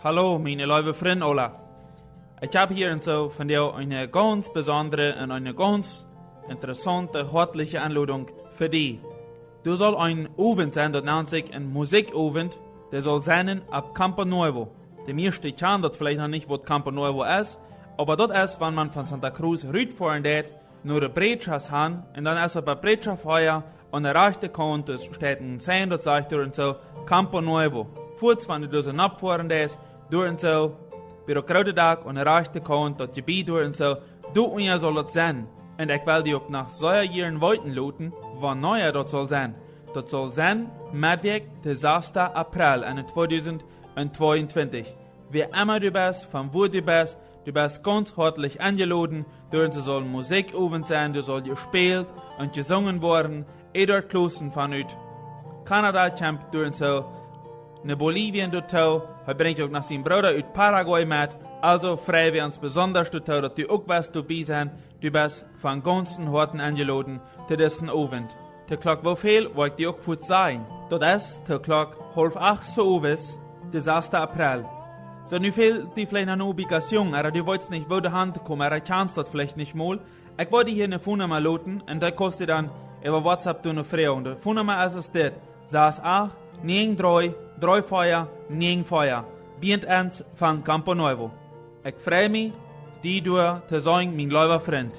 Hallo, meine lieve Freunde alle. Ich habe hier und so von dir eine ganz besondere und eine ganz interessante, herzliche Einladung für dich. Du soll ein Abend sein, das nennt sich ein Musikabend, der soll sein ab CAMPO NUEVO. Die meisten kennen das vielleicht noch nicht, was CAMPO NUEVO ist, aber das ist, wenn man von Santa Cruz rüberfahren geht, nur die Brechas haben, und dann ist er bei Brecha Feuer, und der rechte Kant steht ein Sein, das sagt und so, CAMPO NUEVO. Kurz, wenn du das abfahren gehst, durch und so, bei der Krautentag und der rechte Kant, das Gebiet durch und so, du und ihr soll das sein. Und ich will dir auch nach so Jahren weiten lauten, wann neuer das soll sein. Das soll sein, Mittwoch, der 6. April 2022. Wie immer du bist, von wo du bist ganz herzlich eingeladen, durch soll Musikabend sein, du soll gespielt und gesungen worden. Eduard Klassen von Kanada kämpft durch so, in Bolivien dort, er bringt auch noch seinen Bruder aus Paraguay mit, also freuen wir uns besonders dort, dass du auch bist dabei sein, du bist von ganzen Herzen eingeladen zu diesem Abend. Der Glock wo viel, wollte ich dir auch gut sagen. Das ist der Glock 7:30 so abends, der 6. April. So, nu fehlt die vielleicht eine Ubikation, aber du wolltest nicht, wo die Hand kommen, aber kannst das vielleicht nicht mal. Ich wollte hier eine Phonummer lauten, und da kostet dann über WhatsApp eine Frage. Die Phonummer ist es das, 68 93 34 94. Bient eins von CAMPO NUEVO. Ich freue mich, die du zu sein, mein lieber Freund.